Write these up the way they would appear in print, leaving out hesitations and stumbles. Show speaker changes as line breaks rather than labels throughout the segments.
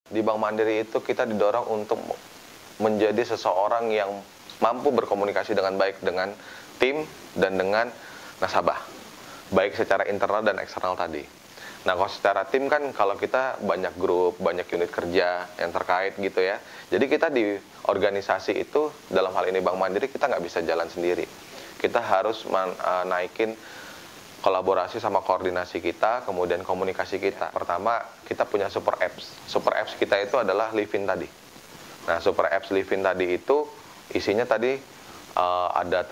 Di Bank Mandiri itu kita didorong untuk menjadi seseorang yang mampu berkomunikasi dengan baik dengan tim dan dengan nasabah, baik secara internal dan eksternal tadi. Nah, kalau secara tim kan kalau kita banyak grup, banyak unit kerja yang terkait gitu ya. Jadi kita di organisasi itu, dalam hal ini Bank Mandiri, kita nggak bisa jalan sendiri. Kita harus naikin kolaborasi sama koordinasi kita, kemudian komunikasi kita. Pertama, kita punya super apps. Super apps kita itu adalah Livin tadi. Nah, super apps Livin tadi itu isinya tadi ada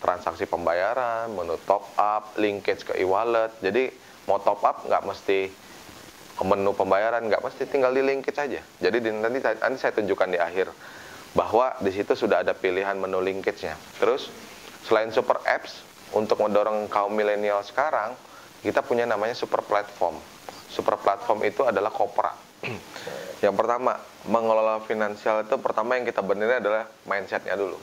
transaksi pembayaran, menu top up, linkage ke e-wallet. Jadi mau top up nggak mesti menu pembayaran, nggak mesti, tinggal di linkage saja. Jadi nanti saya tunjukkan di akhir bahwa di situ sudah ada pilihan menu linkage-nya. Terus selain super apps, untuk mendorong kaum milenial sekarang, kita punya namanya super platform. Super platform itu adalah Kopra. Yang pertama, mengelola finansial itu pertama yang kita benerin adalah mindset-nya dulu.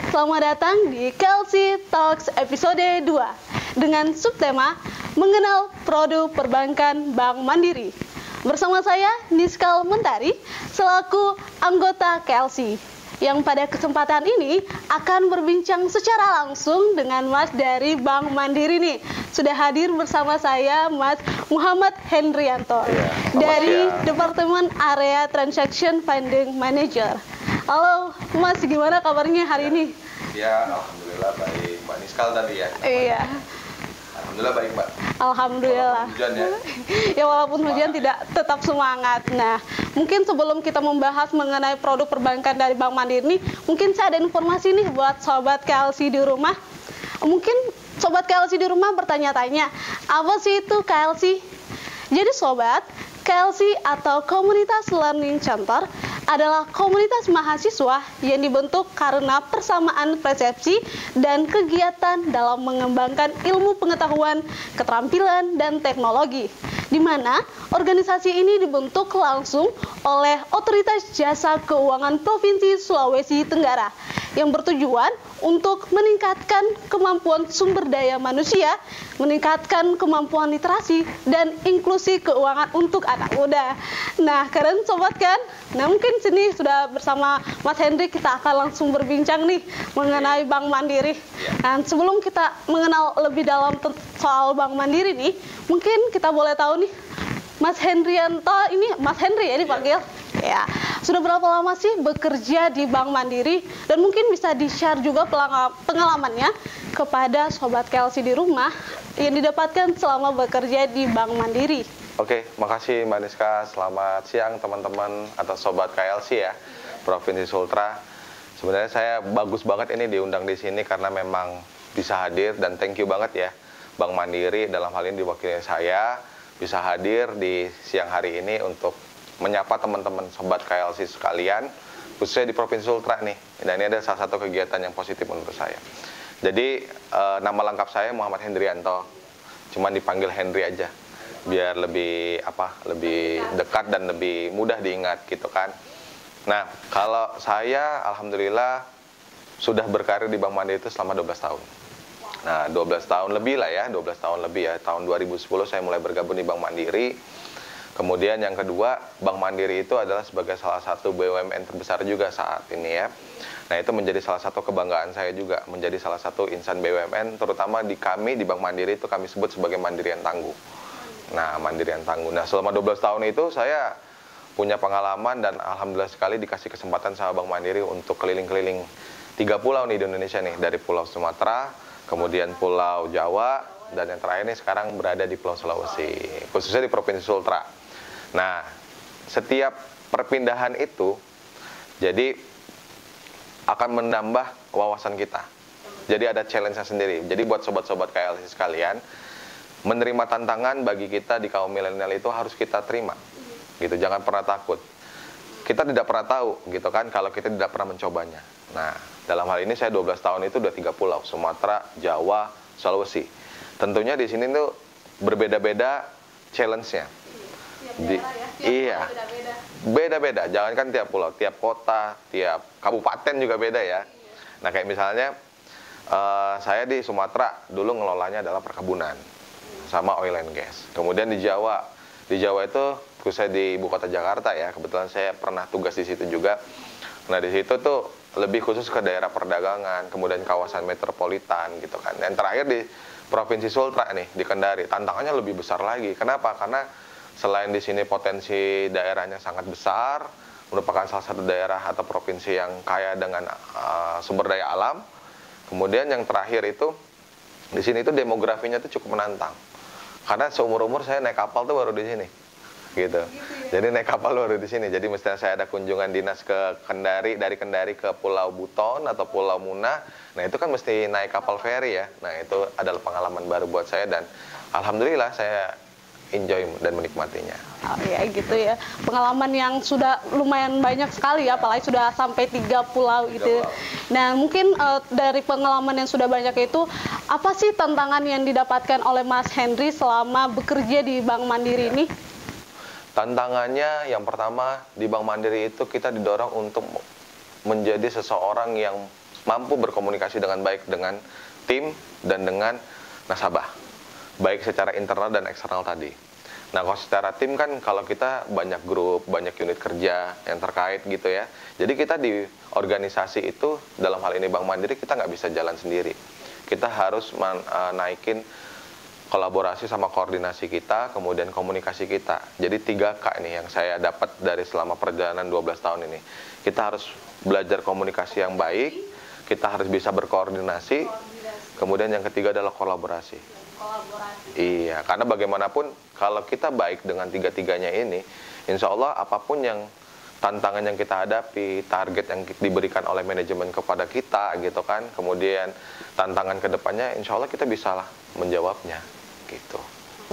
Selamat datang di Kelsey Talks episode 2 dengan subtema mengenal produk perbankan Bank Mandiri. Bersama saya Niskal Mentari selaku anggota Kelsey yang pada kesempatan ini akan berbincang secara langsung dengan Mas dari Bank Mandiri nih. Sudah hadir bersama saya Mas Muhammad Hendrianto dari Departemen Area Transaction Funding Manager. Halo Mas, gimana kabarnya hari ini?
Ya, alhamdulillah baik. Mbak Niskal tadi ya?
Iya.
Alhamdulillah baik, Mbak.
Alhamdulillah.
Walaupun hujan ya?
Ya, walaupun hujan tidak, tetap semangat. Nah, mungkin sebelum kita membahas mengenai produk perbankan dari Bank Mandiri nih, mungkin saya ada informasi nih buat sobat KLC di rumah. Mungkin sobat KLC di rumah bertanya-tanya, apa sih itu KLC? Jadi sobat, KLC atau Komunitas Learning Center adalah komunitas mahasiswa yang dibentuk karena persamaan persepsi dan kegiatan dalam mengembangkan ilmu pengetahuan, keterampilan, dan teknologi, di mana organisasi ini dibentuk langsung oleh Otoritas Jasa Keuangan Provinsi Sulawesi Tenggara yang bertujuan untuk meningkatkan kemampuan sumber daya manusia, meningkatkan kemampuan literasi, dan inklusi keuangan untuk anak muda. Nah, keren sobat kan? Nah, mungkin sini sudah bersama Mas Hendrik, kita akan langsung berbincang nih mengenai Bank Mandiri. Dan sebelum kita mengenal lebih dalam soal Bank Mandiri nih, mungkin kita boleh tahu nih, Mas Hendrianto, ini Mas Hendri ya dipanggil? Ya, sudah berapa lama sih bekerja di Bank Mandiri? Dan mungkin bisa di-share juga pengalamannya kepada Sobat KLC di rumah yang didapatkan selama bekerja di Bank Mandiri.
Oke, makasih Mbak Niska. Selamat siang teman-teman atau Sobat KLC ya, Provinsi Sultra. Sebenarnya saya bagus banget ini diundang di sini karena memang bisa hadir, dan thank you banget ya Bank Mandiri dalam hal ini diwakili saya bisa hadir di siang hari ini untuk menyapa teman-teman Sobat KLC sekalian, khususnya di Provinsi Sultra nih. Dan ini ada salah satu kegiatan yang positif menurut saya. Jadi nama lengkap saya Muhammad Hendrianto, cuman dipanggil Henry aja, biar lebih lebih dekat dan lebih mudah diingat gitu kan. Nah, kalau saya alhamdulillah sudah berkarir di Bank Mandiri itu selama 12 tahun. Nah, 12 tahun lebih lah ya, 12 tahun lebih ya. Tahun 2010 saya mulai bergabung di Bank Mandiri. Kemudian yang kedua, Bank Mandiri itu adalah sebagai salah satu BUMN terbesar juga saat ini ya. Nah, itu menjadi salah satu kebanggaan saya juga, menjadi salah satu insan BUMN, terutama di kami, di Bank Mandiri itu kami sebut sebagai Mandirian Tangguh. Nah, Mandirian Tangguh. Nah, selama 12 tahun itu saya punya pengalaman dan alhamdulillah sekali dikasih kesempatan sama Bank Mandiri untuk keliling-keliling 3 pulau nih di Indonesia nih, dari Pulau Sumatera, kemudian Pulau Jawa, dan yang terakhir nih sekarang berada di Pulau Sulawesi, khususnya di Provinsi Sultra. Nah, setiap perpindahan itu jadi akan menambah wawasan kita. Jadi ada challenge-nya sendiri. Jadi buat sobat-sobat KLC sekalian, menerima tantangan bagi kita di kaum milenial itu harus kita terima. Gitu, jangan pernah takut. Kita tidak pernah tahu gitu kan kalau kita tidak pernah mencobanya. Nah, dalam hal ini saya 12 tahun itu udah 3 pulau, Sumatera, Jawa, Sulawesi. Tentunya di sini tuh berbeda-beda challenge-nya. Iya. beda-beda. Jangankan tiap pulau, tiap kota, tiap kabupaten juga beda ya. Nah kayak misalnya saya di Sumatera dulu ngelolanya adalah perkebunan sama oil and gas. Kemudian di Jawa itu khususnya di ibu kota Jakarta ya, kebetulan saya pernah tugas di situ juga. Nah di situ tuh lebih khusus ke daerah perdagangan, kemudian kawasan metropolitan gitu kan. Dan terakhir di Provinsi Sultra nih di Kendari, tantangannya lebih besar lagi. Kenapa? Karena selain di sini potensi daerahnya sangat besar, merupakan salah satu daerah atau provinsi yang kaya dengan sumber daya alam. Kemudian yang terakhir itu di sini tuh demografinya tuh cukup menantang. Karena seumur-umur saya naik kapal tuh baru di sini. Gitu. Jadi naik kapal baru di sini. Jadi mestinya saya ada kunjungan dinas ke Kendari, dari Kendari ke Pulau Buton atau Pulau Muna. Nah, itu kan mesti naik kapal feri ya. Nah, itu adalah pengalaman baru buat saya dan alhamdulillah saya enjoy dan menikmatinya.
Oh ya gitu ya, pengalaman yang sudah lumayan banyak sekali ya, apalagi sudah sampai 3 pulau gitu. Nah mungkin dari pengalaman yang sudah banyak itu, apa sih tantangan yang didapatkan oleh Mas Henry selama bekerja di Bank Mandiri ini?
Tantangannya yang pertama di Bank Mandiri itu kita didorong untuk menjadi seseorang yang mampu berkomunikasi dengan baik dengan tim dan dengan nasabah. Baik secara internal dan eksternal tadi. Nah, kalau secara tim kan kalau kita banyak grup, banyak unit kerja yang terkait gitu ya. Jadi kita di organisasi itu, dalam hal ini Bank Mandiri, kita nggak bisa jalan sendiri. Kita harus naikin kolaborasi sama koordinasi kita, kemudian komunikasi kita. Jadi 3K nih yang saya dapat dari selama perjalanan 12 tahun ini. Kita harus belajar komunikasi yang baik, kita harus bisa berkoordinasi, kemudian yang ketiga adalah kolaborasi. Iya, karena bagaimanapun kalau kita baik dengan tiga-tiganya ini, insya Allah apapun yang tantangan yang kita hadapi, target yang diberikan oleh manajemen kepada kita gitu kan, kemudian tantangan kedepannya, insya Allah kita bisalah menjawabnya gitu.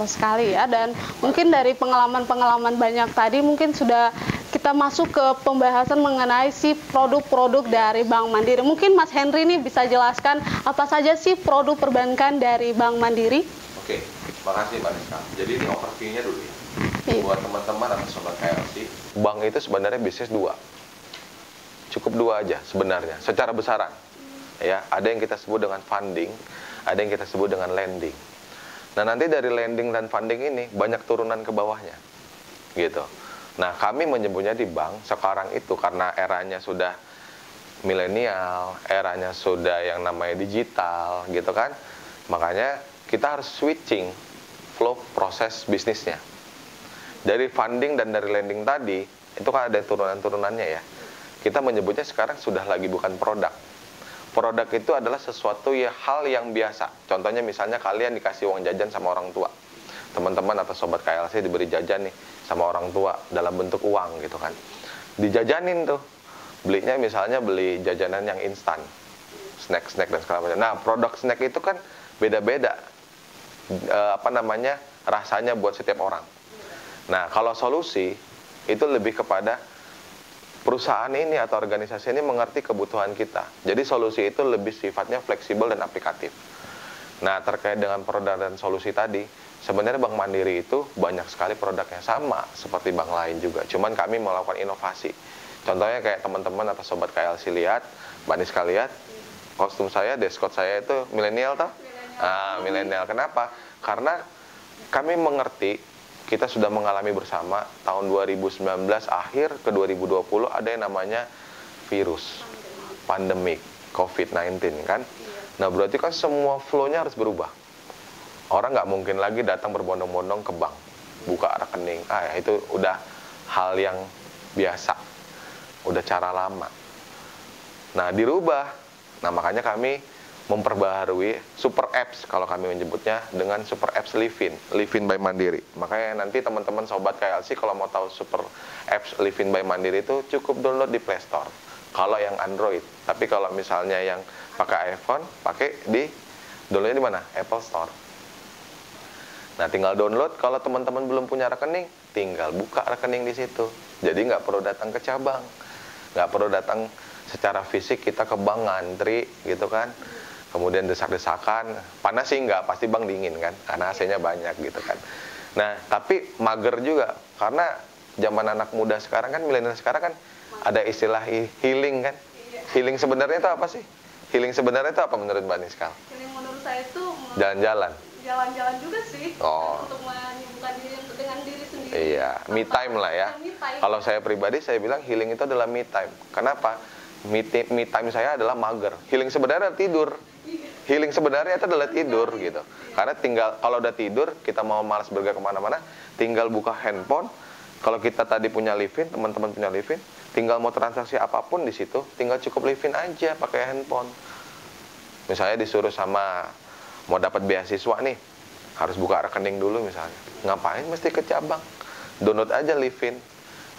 Sekali ya, dan mungkin dari pengalaman-pengalaman banyak tadi mungkin sudah kita masuk ke pembahasan mengenai si produk-produk dari Bank Mandiri. Mungkin Mas Henry ini bisa jelaskan apa saja sih produk perbankan dari Bank Mandiri?
Oke, makasih Mbak Niska. Jadi ini overview-nya dulu ya.
Iya.
Buat teman-teman atau sobat KLC, bank itu sebenarnya bisnis dua. Cukup dua aja sebenarnya, secara besaran. Ya, ada yang kita sebut dengan funding, ada yang kita sebut dengan lending. Nah, nanti dari lending dan funding ini banyak turunan ke bawahnya. Gitu. Nah, kami menyebutnya di bank sekarang itu karena eranya sudah milenial, eranya sudah yang namanya digital, gitu kan. Makanya kita harus switching flow proses bisnisnya. Dari funding dan dari lending tadi, itu kan ada turunan-turunannya ya. Kita menyebutnya sekarang sudah lagi bukan produk. Produk itu adalah sesuatu ya, hal yang biasa. Contohnya misalnya kalian dikasih uang jajan sama orang tua. Teman-teman atau sobat KLC diberi jajan nih sama orang tua dalam bentuk uang gitu kan. Dijajanin tuh. Belinya misalnya beli jajanan yang instan. Snack-snack dan segala macam. Nah, produk snack itu kan beda-beda. Rasanya buat setiap orang. Nah, kalau solusi itu lebih kepada perusahaan ini atau organisasi ini mengerti kebutuhan kita. Jadi solusi itu lebih sifatnya fleksibel dan aplikatif. Nah, terkait dengan produk dan solusi tadi, sebenarnya Bank Mandiri itu banyak sekali produknya sama seperti bank lain juga. Cuman kami melakukan inovasi. Contohnya kayak teman-teman atau sobat KLC lihat, Mbak Niska lihat, kostum saya, dress code saya itu milenial toh? Milenial. Kenapa? Karena kami mengerti, kita sudah mengalami bersama tahun 2019 akhir ke 2020 ada yang namanya virus, pandemik, COVID-19 kan. Nah berarti kan semua flow-nya harus berubah. Orang nggak mungkin lagi datang berbondong-bondong ke bank, buka rekening. Itu udah hal yang biasa, udah cara lama. Nah dirubah, nah makanya kami memperbaharui super apps kalau kami menyebutnya dengan super apps Livin by Mandiri. Makanya nanti teman-teman sobat KLC kalau mau tahu super apps Livin by Mandiri itu cukup download di Play Store kalau yang Android. Tapi kalau misalnya yang pakai iPhone, pakai di downloadnya di mana? Apple Store. Nah tinggal download. Kalau teman-teman belum punya rekening, tinggal buka rekening di situ. Jadi nggak perlu datang ke cabang, nggak perlu datang secara fisik kita ke bank ngantri gitu kan. Kemudian desak-desakan, panas sih nggak, pasti bank dingin kan, karena AC-nya banyak gitu kan. Nah, tapi mager juga, karena zaman anak muda sekarang kan, milenial sekarang kan ada istilah healing kan. Healing sebenarnya itu apa sih? Healing sebenarnya itu apa menurut Mbak Niskal?
Healing menurut saya itu
Jalan-jalan.
jalan-jalan juga sih.
Oh.
Untuk menyibukkan diri dengan diri sendiri.
Iya, me time lah ya.
Me time.
Kalau saya pribadi saya bilang healing itu adalah me time. Kenapa? Me time saya adalah mager. Healing sebenarnya adalah tidur. Healing sebenarnya itu adalah tidur gitu. Karena tinggal kalau udah tidur, kita mau malas bergerak kemana-mana, tinggal buka handphone. Kalau kita tadi punya Livin, teman-teman punya Livin, tinggal mau transaksi apapun di situ, tinggal cukup Livin aja pakai handphone. Misalnya disuruh sama mau dapat beasiswa nih, harus buka rekening dulu misalnya. Ngapain mesti ke cabang? Download aja Livin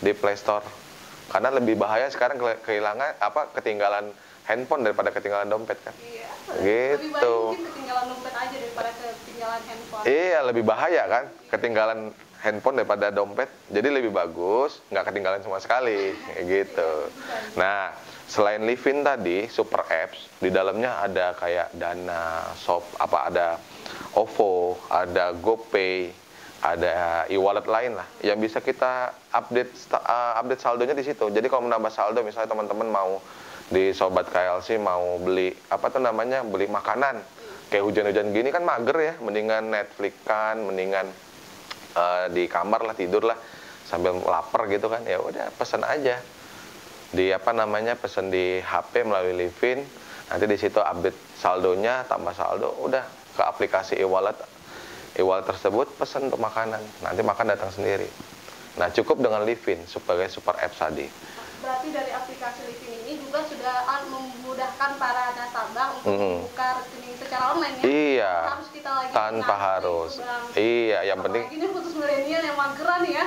di Play Store. Karena lebih bahaya sekarang ketinggalan handphone daripada ketinggalan dompet kan.
Iya.
Gitu.
Lebih baik mungkin ketinggalan dompet aja daripada ketinggalan handphone.
Iya, lebih bahaya kan ketinggalan handphone daripada dompet. Jadi lebih bagus nggak ketinggalan sama sekali, kayak gitu. Nah, selain Livin tadi, super apps di dalamnya ada kayak Dana, Shop, ada OVO, ada GoPay, ada e-wallet lain lah yang bisa kita update saldonya di situ. Jadi kalau menambah saldo, misalnya teman-teman mau di Sobat KLC mau beli beli makanan kayak hujan-hujan gini kan mager ya, mendingan Netflix kan, mendingan di kamar lah, tidur lah sambil lapar gitu kan, ya udah pesan aja di pesan di HP melalui Livin, nanti di situ update saldonya, tambah saldo, udah ke aplikasi e-wallet tersebut, pesan untuk makanan, nanti makan datang sendiri. Nah, cukup dengan Livin sebagai super apps tadi.
Berarti dari aplikasi Livin ini juga sudah memudahkan para nasabah untuk membuka rekening secara online ya?
Iya,
harus kita lagi
tanpa harus. Iya, yang penting.
Ini khusus milenial yang mageran ya?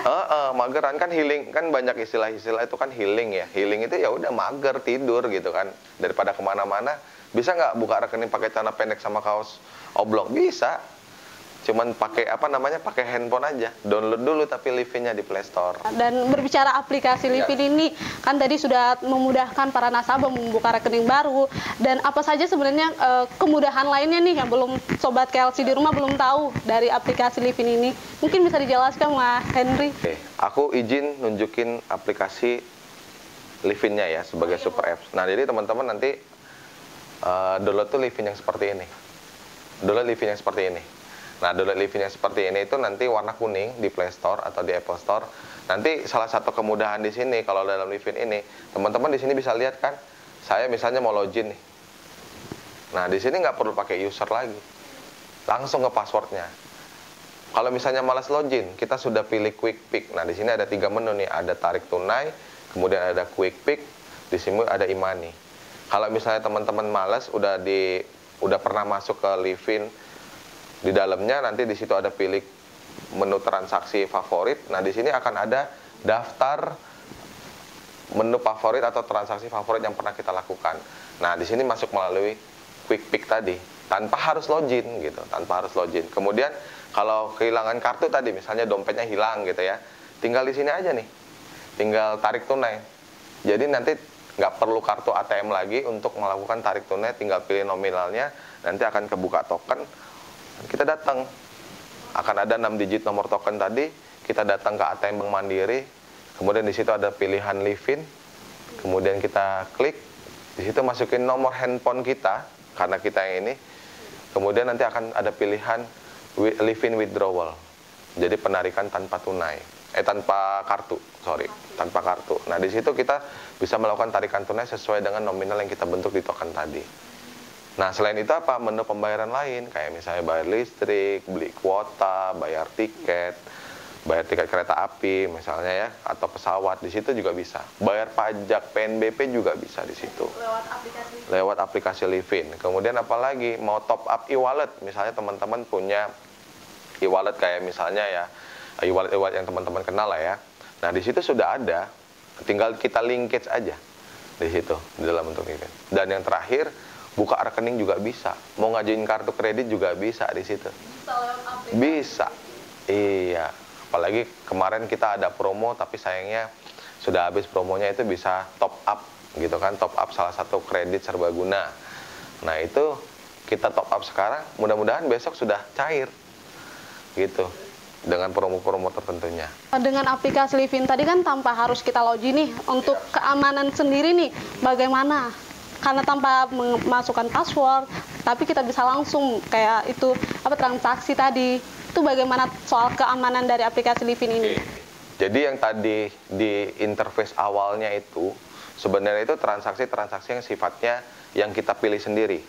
Mageran kan, healing kan, banyak istilah-istilah itu kan healing ya. Healing itu ya udah mager, tidur gitu kan. Daripada kemana-mana, bisa nggak buka rekening pakai celana pendek sama kaos oblong? Bisa. Cuman pakai pakai handphone aja, download dulu tapi Livin-nya di Play Store.
Dan berbicara aplikasi Livin ini kan tadi sudah memudahkan para nasabah membuka rekening baru, dan apa saja sebenarnya kemudahan lainnya nih yang belum Sobat KLC di rumah belum tahu dari aplikasi Livin ini, mungkin bisa dijelaskan Mas Henry?
Oke, aku izin nunjukin aplikasi Livin-nya ya sebagai super apps. Nah, jadi teman-teman nanti download tuh Livin yang seperti ini. Download Livin yang seperti ini. Nah, download Livin yang seperti ini itu nanti warna kuning di Play Store atau di Apple Store. Nanti salah satu kemudahan di sini kalau dalam Livin ini, teman-teman di sini bisa lihat kan, saya misalnya mau login nih. Nah, di sini nggak perlu pakai user lagi, langsung ke passwordnya. Kalau misalnya malas login, kita sudah pilih Quick Pick. Nah, di sini ada 3 menu nih, ada tarik tunai, kemudian ada Quick Pick, di sini ada e-money. Kalau misalnya teman-teman malas, udah pernah masuk ke Livin, di dalamnya nanti di situ ada pilih menu transaksi favorit. Nah, di sini akan ada daftar menu favorit atau transaksi favorit yang pernah kita lakukan. Nah, di sini masuk melalui Quick Pick tadi, tanpa harus login gitu, tanpa harus login. Kemudian kalau kehilangan kartu tadi, misalnya dompetnya hilang gitu ya, tinggal di sini aja nih, tinggal tarik tunai. Jadi nanti nggak perlu kartu ATM lagi untuk melakukan tarik tunai, tinggal pilih nominalnya, nanti akan kebuka token. Kita datang, akan ada 6 digit nomor token tadi, kita datang ke ATM Bank Mandiri, kemudian di situ ada pilihan Livin, kemudian kita klik, di situ masukin nomor handphone kita, karena kita yang ini, kemudian nanti akan ada pilihan Livin withdrawal, jadi penarikan tanpa tunai, tanpa kartu. Nah, di situ kita bisa melakukan tarikan tunai sesuai dengan nominal yang kita bentuk di token tadi. Nah, selain itu menu pembayaran lain, kayak misalnya bayar listrik, beli kuota, bayar tiket kereta api misalnya ya, atau pesawat, di situ juga bisa. Bayar pajak PNBP juga bisa di situ. Lewat aplikasi Livin. Kemudian apalagi mau top up e-wallet, misalnya teman-teman punya e-wallet kayak misalnya ya e-wallet yang teman-teman kenal lah ya. Nah, di situ sudah ada, tinggal kita linkage aja di situ di dalam bentuk Livin. Dan yang terakhir, buka rekening juga bisa, mau ngajuin kartu kredit juga bisa di situ. Bisa, iya. Apalagi kemarin kita ada promo, tapi sayangnya sudah habis promonya, itu bisa top up gitu kan, top up salah satu kredit serbaguna. Nah, itu kita top up sekarang, mudah-mudahan besok sudah cair gitu. dengan promo-promo tertentunya.
Dengan aplikasi Livin tadi kan tanpa harus kita login nih, untuk keamanan sendiri nih bagaimana? Karena tanpa memasukkan password, tapi kita bisa langsung kayak itu transaksi tadi. Itu bagaimana soal keamanan dari aplikasi Livin ini?
Jadi yang tadi di interface awalnya itu sebenarnya itu transaksi-transaksi yang sifatnya yang kita pilih sendiri.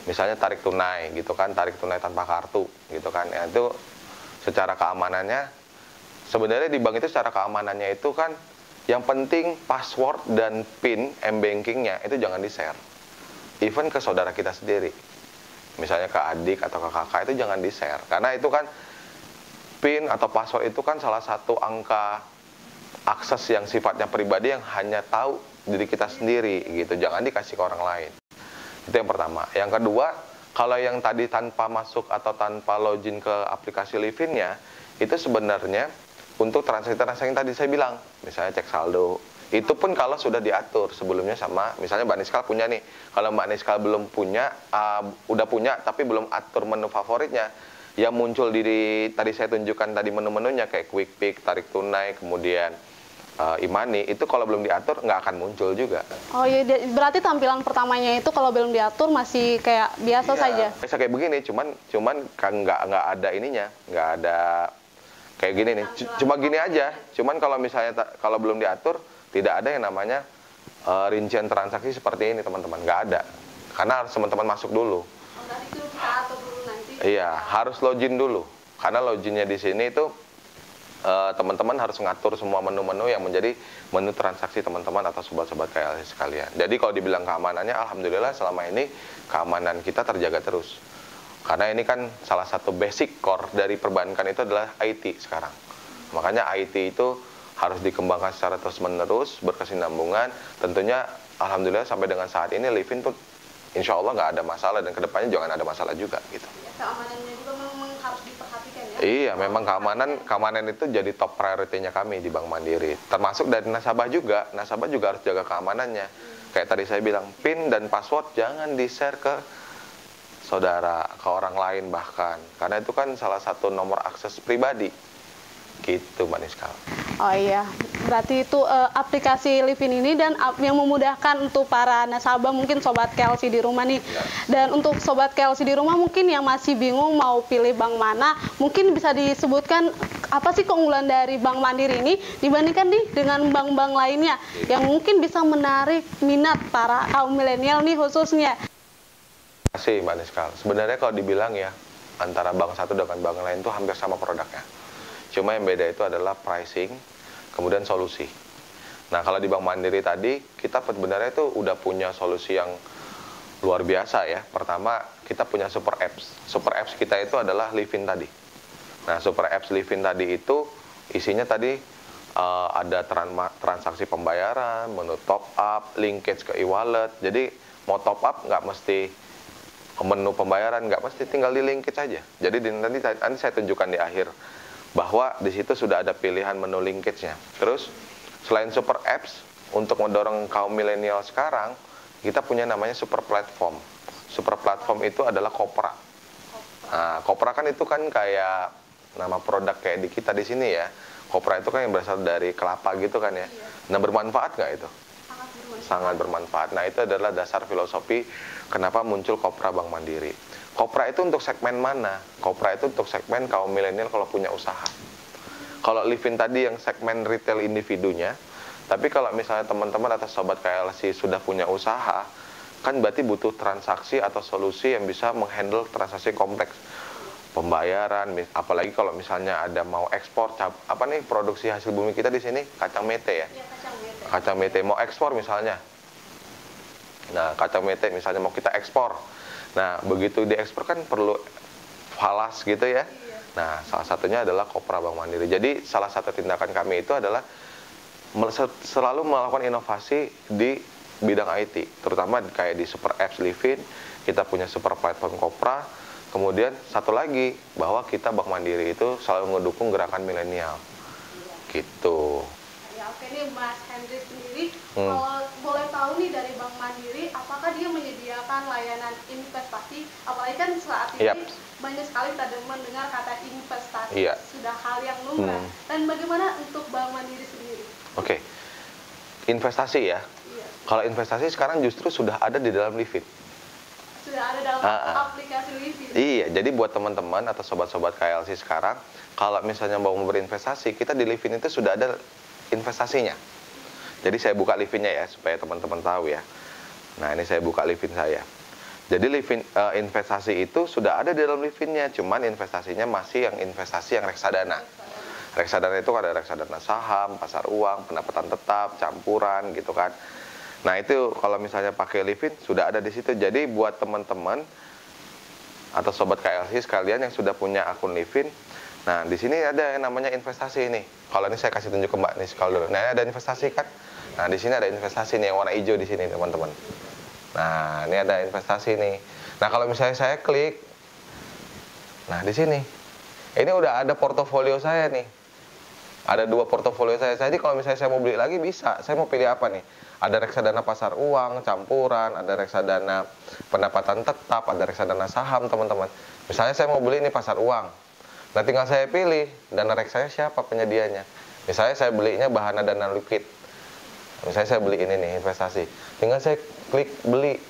Misalnya tarik tunai gitu kan, tarik tunai tanpa kartu gitu kan. Ya, itu secara keamanannya sebenarnya di bank itu secara keamanannya itu kan yang penting password dan PIN m-bankingnya itu jangan di-share. Even ke saudara kita sendiri. Misalnya ke adik atau ke kakak itu jangan di-share. Karena itu kan PIN atau password itu kan salah satu angka akses yang sifatnya pribadi yang hanya tahu diri kita sendiri gitu. Jangan dikasih ke orang lain. Itu yang pertama. Yang kedua, kalau yang tadi tanpa masuk atau tanpa login ke aplikasi Livin-nya, itu sebenarnya untuk transaksi-transaksi yang tadi saya bilang, misalnya cek saldo, itu pun kalau sudah diatur sebelumnya sama, misalnya Mbak Niskal punya nih, kalau Mbak Niskal belum punya, udah punya tapi belum atur menu favoritnya, yang muncul tadi saya tunjukkan tadi menu-menunya kayak quick pick, tarik tunai, kemudian e-money, itu kalau belum diatur nggak akan muncul juga.
Oh iya, berarti tampilan pertamanya itu kalau belum diatur masih kayak biasa saja?
Bisa kayak begini, cuman nggak ada ininya, nggak ada kayak gini nih, cuma gini aja. Cuman kalau misalnya kalau belum diatur, tidak ada yang namanya rincian transaksi seperti ini teman-teman, nggak ada. Karena harus teman-teman masuk dulu.
Berarti itu kita atur dulu nanti?
Iya, harus login dulu. Karena loginnya di sini itu teman-teman harus ngatur semua menu-menu yang menjadi menu transaksi teman-teman atau sobat-sobat KLC sekalian. Jadi kalau dibilang keamanannya, alhamdulillah selama ini keamanan kita terjaga terus. Karena ini kan salah satu basic core dari perbankan itu adalah IT sekarang. Makanya IT itu harus dikembangkan secara terus-menerus, berkesinambungan. Tentunya alhamdulillah sampai dengan saat ini Livin tuh insya Allah nggak ada masalah dan kedepannya jangan ada masalah juga gitu.
Keamanannya juga memang harus diperhatikan ya?
Iya, memang keamanan itu jadi top priority-nya kami di Bank Mandiri. Termasuk dari nasabah juga. Nasabah juga harus jaga keamanannya. Kayak tadi saya bilang, PIN dan password jangan di-share ke saudara, ke orang lain bahkan. Karena itu kan salah satu nomor akses pribadi. Gitu, Mbak Niskal.
Oh iya, berarti itu aplikasi Livin ini dan yang memudahkan untuk para nasabah, mungkin Sobat KLC di rumah nih. Dan untuk Sobat KLC di rumah mungkin yang masih bingung mau pilih bank mana, mungkin bisa disebutkan apa sih keunggulan dari Bank Mandiri ini dibandingkan nih dengan bank-bank lainnya yang mungkin bisa menarik minat para kaum milenial nih khususnya.
Terima kasih Mbak Niskal. Sebenarnya kalau dibilang ya, antara bank satu dengan bank lain itu hampir sama produknya. Cuma yang beda itu adalah pricing, kemudian solusi. Nah, kalau di Bank Mandiri tadi, kita sebenarnya itu udah punya solusi yang luar biasa ya. Pertama, kita punya super apps. Super apps kita itu adalah Livin tadi. Nah, super apps Livin tadi itu isinya tadi ada transaksi pembayaran, menu top up, linkage ke e-wallet. Jadi, mau top up nggak mesti menu pembayaran, nggak mesti tinggal di linkage aja. Jadi nanti saya tunjukkan di akhir bahwa di situ sudah ada pilihan menu linkage-nya. Terus selain super apps, untuk mendorong kaum milenial sekarang, kita punya namanya super platform. Super platform itu adalah Kopra. Nah, Kopra kan itu kan kayak nama produk kayak di kita di sini ya. Kopra itu kan yang berasal dari kelapa gitu kan ya. Nah, bermanfaat nggak itu? Sangat bermanfaat. Nah, itu adalah dasar filosofi kenapa muncul Kopra Bank Mandiri. Kopra itu untuk segmen mana? Kopra itu untuk segmen kaum milenial kalau punya usaha. Kalau Livin tadi yang segmen retail individunya, tapi kalau misalnya teman-teman atau sobat KLC sudah punya usaha, kan berarti butuh transaksi atau solusi yang bisa menghandle transaksi kompleks. Pembayaran, apalagi kalau misalnya ada mau ekspor, apa nih produksi hasil bumi kita di sini? Kacang mete ya? Kacang mete mau ekspor misalnya. Nah, kacang mete misalnya mau kita ekspor. Nah, begitu diekspor kan perlu falas gitu ya. Nah, salah satunya adalah Kopra Bank Mandiri. Jadi, salah satu tindakan kami itu adalah selalu melakukan inovasi di bidang IT. Terutama kayak di super apps Livin, kita punya super platform Kopra. Kemudian, satu lagi, bahwa kita Bank Mandiri itu selalu mendukung gerakan milenial. Gitu.
Ya, oke nih Mas Henry sendiri, kalau boleh tahu nih dari Bank Mandiri, apakah dia menyediakan layanan investasi? Apalagi kan saat ini banyak sekali kita mendengar kata investasi.
Iya.
Sudah hal yang lumrah. Dan bagaimana untuk Bank Mandiri sendiri?
Oke. Investasi ya.
Iya.
Kalau investasi sekarang justru sudah ada di dalam Livin.
Sudah ada dalam aplikasi Livin.
Iya, jadi buat teman-teman atau sobat-sobat KLC sekarang, kalau misalnya mau berinvestasi, kita di Livin itu sudah ada investasinya. Jadi saya buka Livinnya ya, supaya teman-teman tahu ya. Nah, ini saya buka Livin saya. Jadi Livin investasi itu sudah ada di dalam Livinnya, cuman investasinya masih yang investasi yang reksadana. Reksadana itu ada reksadana saham, pasar uang, pendapatan tetap, campuran gitu kan. Nah, itu kalau misalnya pakai Livin sudah ada di situ. Jadi buat teman-teman atau sobat KLC sekalian yang sudah punya akun Livin, nah di sini ada yang namanya investasi ini. Kalau ini saya kasih tunjuk ke Mbak Niskal dulu. Nah, ini ada investasi kan? Nah, di sini ada investasi nih yang warna hijau di sini, teman-teman. Nah, ini ada investasi nih. Nah, kalau misalnya saya klik, nah di sini, ini udah ada portofolio saya nih. Ada 2 portofolio saya. Jadi kalau misalnya saya mau beli lagi bisa. Saya mau pilih apa nih? Ada reksadana pasar uang, campuran, ada reksadana pendapatan tetap, ada reksadana saham, teman-teman. Misalnya saya mau beli ini pasar uang. Nah, tinggal saya pilih dana rek saya siapa penyedianya. Misalnya saya belinya Bahana Dana Liquid. Misalnya saya beli ini nih, investasi. Tinggal saya klik beli.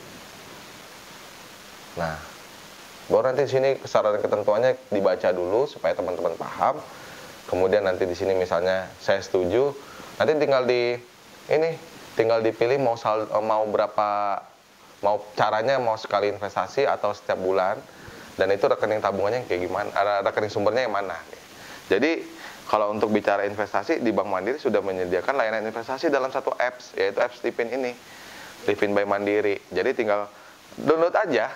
Nah, baru nanti di sini saran ketentuannya dibaca dulu supaya teman-teman paham. Kemudian nanti di sini misalnya saya setuju, nanti tinggal dipilih mau berapa, mau caranya mau sekali investasi atau setiap bulan, dan itu rekening tabungannya kayak gimana, ada rekening sumbernya yang mana. Jadi kalau untuk bicara investasi di Bank Mandiri sudah menyediakan layanan investasi dalam satu apps, yaitu apps Livin ini, Livin by Mandiri. Jadi tinggal download aja.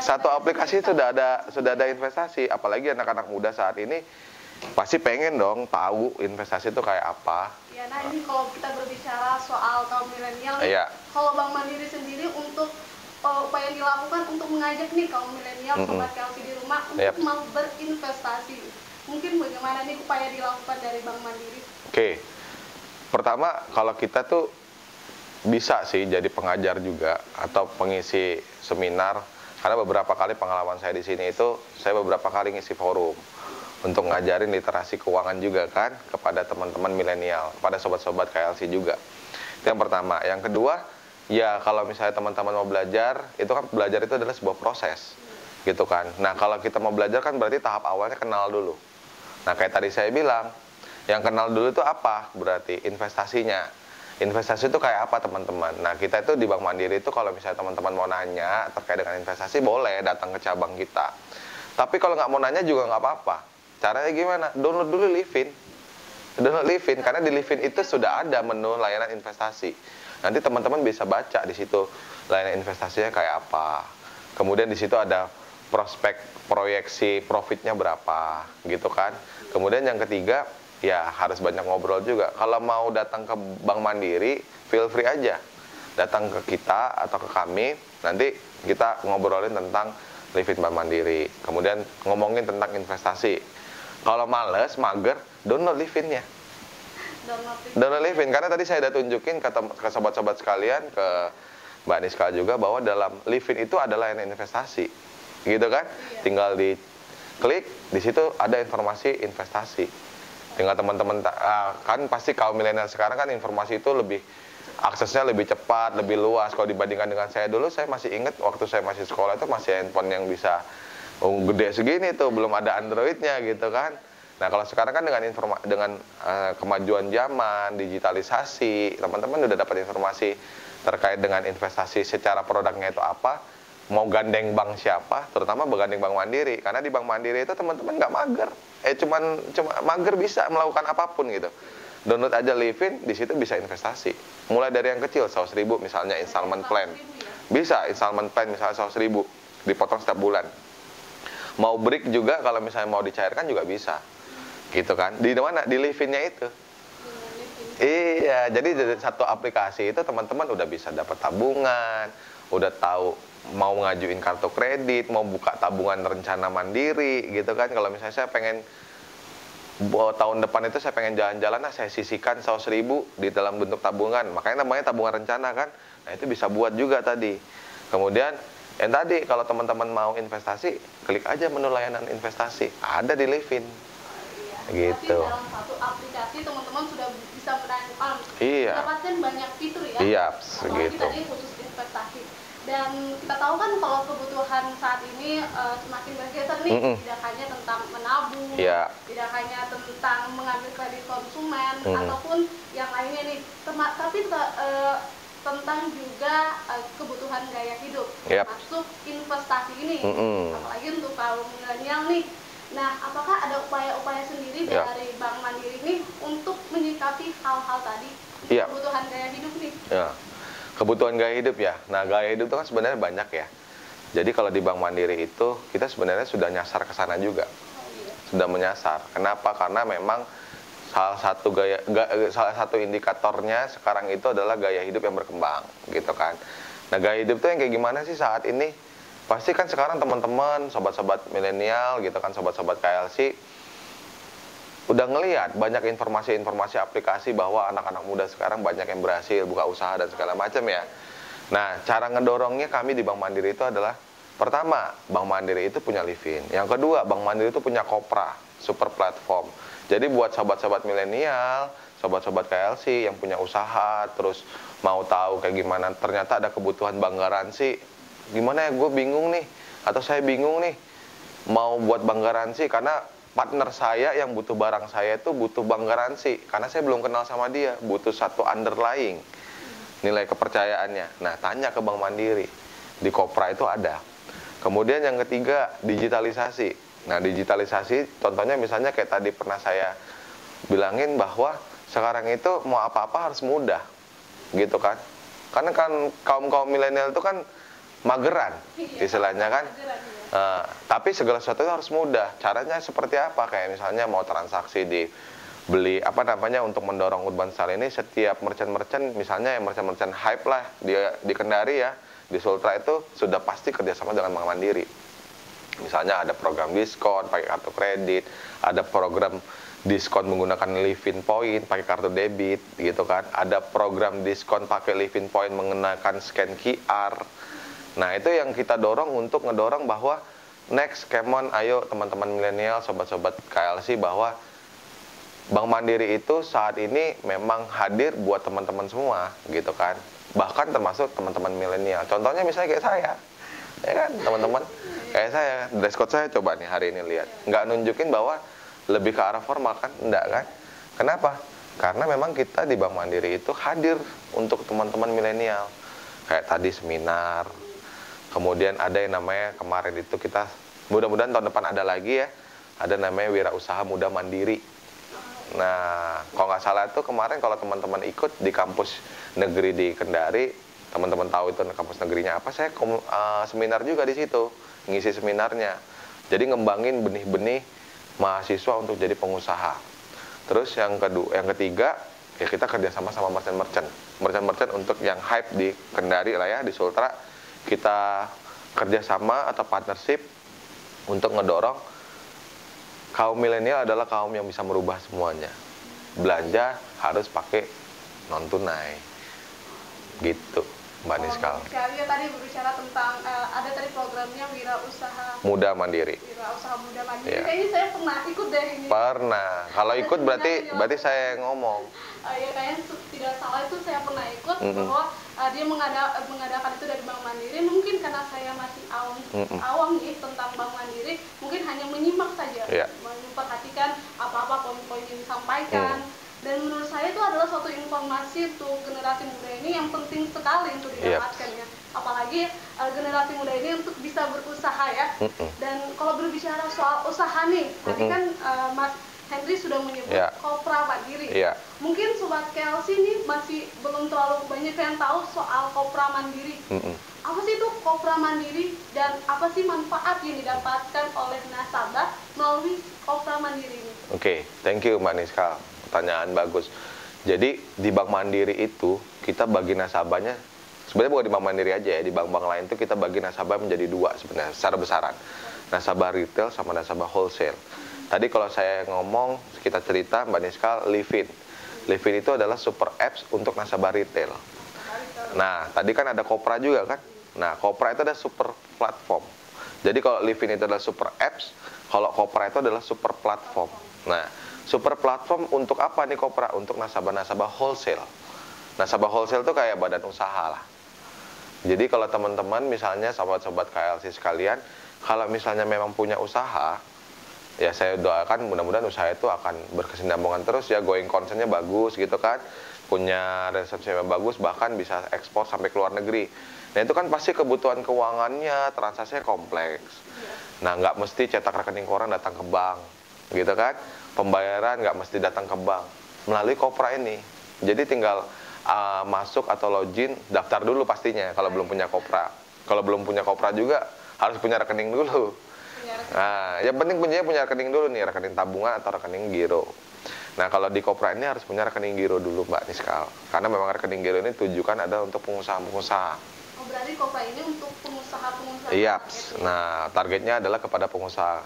Satu aplikasi sudah ada investasi. Apalagi anak-anak muda saat ini pasti pengen dong tahu investasi itu kayak apa.
Ya, nah ini kalau kita berbicara soal kaum milenial,
Iya.
kalau Bank Mandiri sendiri untuk upaya yang dilakukan untuk mengajak nih kaum milenial sobat KLC di rumah untuk mau berinvestasi, mungkin bagaimana nih upaya dilakukan dari Bank Mandiri? Oke.
Pertama, kalau kita tuh bisa sih jadi pengajar juga atau pengisi seminar, karena beberapa kali pengalaman saya di sini itu saya beberapa kali ngisi forum untuk ngajarin literasi keuangan juga kan kepada teman-teman milenial, kepada sobat-sobat KLC juga. Itu yang pertama. Yang kedua, ya kalau misalnya teman-teman mau belajar, itu kan belajar itu adalah sebuah proses gitu kan. Nah, kalau kita mau belajar kan berarti tahap awalnya kenal dulu. Nah, kayak tadi saya bilang, yang kenal dulu itu apa? Berarti investasinya. Investasi itu kayak apa, teman-teman? Nah, kita itu di Bank Mandiri itu kalau misalnya teman-teman mau nanya terkait dengan investasi, boleh datang ke cabang kita. Tapi kalau nggak mau nanya juga nggak apa-apa. Caranya gimana? Download dulu Livin. Download Livin, karena di Livin itu sudah ada menu layanan investasi. Nanti teman-teman bisa baca di situ layanan investasinya kayak apa. Kemudian di situ ada prospek proyeksi profitnya berapa, gitu kan. Kemudian yang ketiga, ya harus banyak ngobrol juga. Kalau mau datang ke Bank Mandiri, feel free aja. Datang ke kita atau ke kami, nanti kita ngobrolin tentang Livin Bank Mandiri. Kemudian ngomongin tentang investasi. Kalau males, mager, download Livinnya. Download Livin, karena tadi saya udah tunjukin ke sobat-sobat sekalian, ke Mbak Niska juga, bahwa dalam Livin itu adalah layanan investasi. Gitu kan? Iya. Tinggal diklik, di situ ada informasi investasi. Tinggal teman-teman, kan pasti kaum milenial sekarang kan informasi itu lebih, aksesnya lebih cepat, lebih luas. Kalau dibandingkan dengan saya dulu, saya masih ingat waktu saya masih sekolah itu masih handphone yang bisa gede segini tuh, belum ada Androidnya gitu kan. Nah, kalau sekarang kan dengan kemajuan zaman, digitalisasi, teman-teman udah dapat informasi terkait dengan investasi secara produknya itu apa, mau gandeng bank siapa, terutama bergandeng Bank Mandiri. Karena di Bank Mandiri itu teman-teman nggak mager, cuma mager bisa melakukan apapun gitu. Download aja Livin, di situ bisa investasi. Mulai dari yang kecil, 100.000 misalnya installment plan. Bisa installment plan misalnya 100.000, dipotong setiap bulan. Mau break juga, kalau misalnya mau dicairkan juga bisa. Gitu kan. Di mana? Di Livinnya itu. Iya, jadi satu aplikasi itu teman-teman udah bisa dapat tabungan, udah tahu mau ngajuin kartu kredit, mau buka tabungan rencana mandiri gitu kan. Kalau misalnya saya pengen tahun depan itu saya pengen jalan-jalan, saya sisihkan 100.000 di dalam bentuk tabungan. Makanya namanya tabungan rencana kan. Nah, itu bisa buat juga tadi. Kemudian Yang tadi kalau teman-teman mau investasi, klik aja menu layanan investasi, ada di Livin.
Iya.
Gitu.
Berarti dalam satu aplikasi teman-teman sudah bisa
Iya.
mendapatkan banyak fitur ya.
Iya,
Apalagi
segitu.
tadi khusus investasi. Dan kita tahu kan kalau kebutuhan saat ini semakin bergeser nih, tidak hanya tentang menabung,
Iya.
tidak hanya tentang mengambil kredit konsumen ataupun yang lainnya nih, tapi tentang juga kebutuhan gaya hidup,
Yap.
termasuk investasi ini, apalagi untuk kaum milenial nih. Nah, apakah ada upaya-upaya sendiri
Yap.
dari Bank Mandiri ini untuk menyikapi hal-hal tadi,
Yap.
kebutuhan gaya hidup nih?
Ya. Kebutuhan gaya hidup ya. Nah, gaya hidup itu kan sebenarnya banyak ya. Jadi kalau di Bank Mandiri itu kita sebenarnya sudah nyasar ke sana juga. Sudah menyasar. Kenapa? Karena memang salah satu indikatornya sekarang itu adalah gaya hidup yang berkembang, gitu kan. Nah, gaya hidup itu yang kayak gimana sih saat ini? Pasti kan sekarang teman-teman, sobat-sobat milenial gitu kan, sobat-sobat KLC udah ngelihat banyak informasi-informasi aplikasi bahwa anak-anak muda sekarang banyak yang berhasil buka usaha dan segala macam ya. Nah, cara ngedorongnya kami di Bank Mandiri itu adalah, pertama, Bank Mandiri itu punya Livin. Yang kedua, Bank Mandiri itu punya Kopra, super platform. Jadi buat sobat-sobat milenial, sobat-sobat KLC yang punya usaha, terus mau tahu kayak gimana, ternyata ada kebutuhan bank garansi. Gimana ya, gue bingung nih, atau saya bingung nih, mau buat bank garansi karena partner saya yang butuh barang saya itu butuh bank garansi, karena saya belum kenal sama dia, butuh satu underlying nilai kepercayaannya. Nah, tanya ke Bank Mandiri, di Kopra itu ada. Kemudian yang ketiga, digitalisasi. Nah, digitalisasi contohnya misalnya kayak tadi pernah saya bilangin bahwa sekarang itu mau apa-apa harus mudah, gitu kan. Karena kan kaum-kaum milenial itu kan mageran, istilahnya kan. Tapi segala sesuatu harus mudah. Caranya seperti apa? Kayak misalnya mau transaksi di beli untuk mendorong urban style ini, setiap merchant-merchant, misalnya yang merchant-merchant hype lah di Kendari ya, di Sultra itu sudah pasti kerjasama dengan Bank Mandiri. Misalnya ada program diskon pakai kartu kredit, ada program diskon menggunakan Livin Point pakai kartu debit, gitu kan. Ada program diskon pakai Livin Point menggunakan scan QR. Nah, itu yang kita dorong untuk ngedorong bahwa next, come on, ayo teman-teman milenial, sobat-sobat KLC, bahwa Bank Mandiri itu saat ini memang hadir buat teman-teman semua, gitu kan. Bahkan termasuk teman-teman milenial. Contohnya misalnya kayak saya, ya kan, teman-teman. Kayak saya, dress code saya coba nih hari ini lihat. Nggak nunjukin bahwa lebih ke arah formal kan? Enggak kan? Kenapa? Karena memang kita di Bank Mandiri itu hadir untuk teman-teman milenial. Kayak tadi seminar. Kemudian ada yang namanya kemarin itu kita, mudah-mudahan tahun depan ada lagi ya, ada namanya Wirausaha Muda Mandiri. Nah, kalau nggak salah itu kemarin kalau teman-teman ikut di kampus negeri di Kendari, teman-teman tahu itu kampus negerinya apa, saya seminar juga di situ, ngisi seminarnya. Jadi ngembangin benih-benih mahasiswa untuk jadi pengusaha. Terus yang ketiga, ya kita kerjasama sama merchant-merchant untuk yang hype di Kendari lah ya, di Sultra. Kita kerjasama atau partnership untuk ngedorong kaum milenial adalah kaum yang bisa merubah semuanya. Belanja harus pakai non tunai, gitu, Mbak Niskal.
Sekali ya, tadi berbicara tentang ada tadi programnya Wirausaha
Muda Mandiri.
Wirausaha Muda Mandiri.
Ya.
Kayaknya saya pernah ikut deh ini.
Pernah. Kalau ikut berarti saya yang ngomong.
Ya kayaknya tidak salah itu saya pernah ikut bahwa dia mengadakan itu dari Bank Mandiri. Mungkin karena saya masih awam nih tentang Bank Mandiri, mungkin hanya menyimak saja, memperhatikan apa-apa poin-poin yang disampaikan. Dan menurut saya itu adalah suatu informasi untuk generasi muda ini yang penting sekali untuk didapatkan ya. Apalagi generasi muda ini untuk bisa berusaha ya. Dan kalau berbicara soal usaha nih, tadi kan Mas Henry sudah menyebut Kopra Mandiri. Mungkin Sobat KLC ini masih belum terlalu banyak yang tahu soal Kopra Mandiri. Apa sih itu Kopra Mandiri dan apa sih manfaat yang didapatkan oleh nasabah melalui Kopra Mandiri ini?
Oke, thank you Mbak Niskal. Pertanyaan bagus. Jadi di Bank Mandiri itu kita bagi nasabahnya, sebenarnya bukan di Bank Mandiri aja ya, di bank-bank lain itu kita bagi nasabah menjadi dua sebenarnya secara besaran. Nasabah retail sama nasabah wholesale. Tadi kalau saya ngomong, kita cerita Mbak Niskal, Livin. Livin itu adalah super apps untuk nasabah retail. Nah, tadi kan ada Kopra juga kan? Nah, Kopra itu ada super platform. Jadi kalau Livin itu adalah super apps, kalau Kopra itu adalah super platform. Nah, super platform untuk apa nih Kopra? Untuk nasabah-nasabah wholesale. Nasabah wholesale itu kayak badan usaha lah. Jadi kalau teman-teman misalnya sobat-sobat KLC sekalian, kalau misalnya memang punya usaha, ya saya doakan mudah-mudahan usaha itu akan berkesinambungan terus ya, going concern-nya bagus gitu kan, punya resepsi yang bagus, bahkan bisa ekspor sampai ke luar negeri. Nah itu kan pasti kebutuhan keuangannya, transaksinya kompleks. Nah nggak mesti cetak rekening koran datang ke bank, gitu kan. Pembayaran nggak mesti datang ke bank, melalui Kopra ini. Jadi tinggal masuk atau login, daftar dulu pastinya kalau belum punya Kopra. Kalau belum punya Kopra juga harus punya rekening dulu. Nah yang penting punya rekening dulu nih, rekening tabungan atau rekening giro. Nah kalau di Kopra ini harus punya rekening giro dulu Mbak Niskal, karena memang rekening giro ini tujukan ada untuk pengusaha-pengusaha.
Oh, berarti Kopra ini untuk pengusaha-pengusaha.
Iya, nah targetnya adalah kepada pengusaha.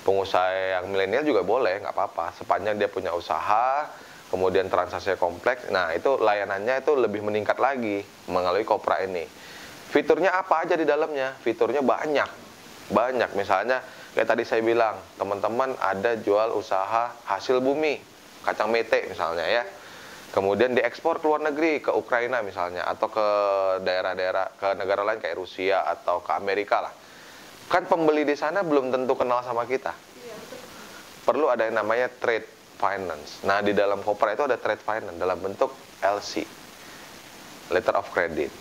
Pengusaha yang milenial juga boleh, nggak apa-apa, sepanjang dia punya usaha, kemudian transaksinya kompleks. Nah itu layanannya itu lebih meningkat lagi melalui Kopra ini. Fiturnya apa aja di dalamnya? Fiturnya banyak. Misalnya kayak tadi saya bilang, teman-teman ada jual usaha hasil bumi, kacang mete misalnya ya. Kemudian diekspor ke luar negeri, ke Ukraina misalnya, atau ke daerah-daerah, ke negara lain kayak Rusia atau ke Amerika lah. Kan pembeli di sana belum tentu kenal sama kita. Perlu ada yang namanya trade finance. Nah, di dalam Kopra itu ada trade finance dalam bentuk LC, letter of credit.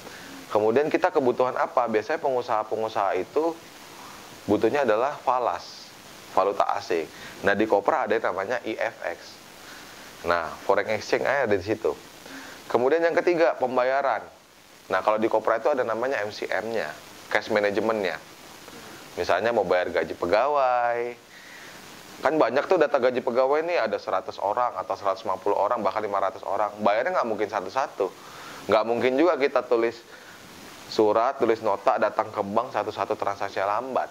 Kemudian kita kebutuhan apa? Biasanya pengusaha-pengusaha itu butuhnya adalah falas, valuta asing. Nah, di Kopra ada yang namanya EFX. Nah, foreign exchange ada di situ. Kemudian yang ketiga, pembayaran. Nah, kalau di Kopra itu ada namanya MCM-nya, cash management-nya. Misalnya mau bayar gaji pegawai. Kan banyak tuh data gaji pegawai ini ada 100 orang atau 150 orang, bahkan 500 orang. Bayarnya nggak mungkin satu-satu. Nggak mungkin juga kita tulis surat, tulis nota, datang ke bank satu-satu transaksinya lambat.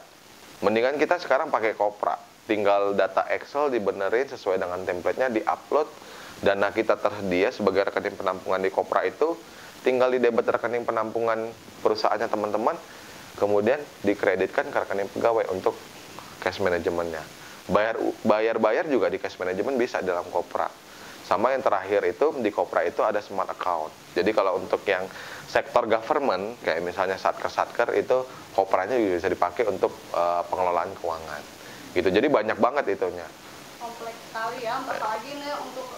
Mendingan kita sekarang pakai Kopra. Tinggal data Excel dibenerin sesuai dengan template-nya, di-upload, dana kita tersedia sebagai rekening penampungan di Kopra itu, tinggal di debit rekening penampungan perusahaannya teman-teman, kemudian dikreditkan ke rekening pegawai untuk cash manajemennya. Bayar juga di cash management bisa dalam Kopra. Sama yang terakhir itu, di Kopra itu ada smart account. Jadi kalau untuk yang sektor government, kayak misalnya Satker itu, Kopranya juga bisa dipakai untuk pengelolaan keuangan. Gitu, jadi banyak banget itunya.
Kompleks sekali ya, apalagi nih untuk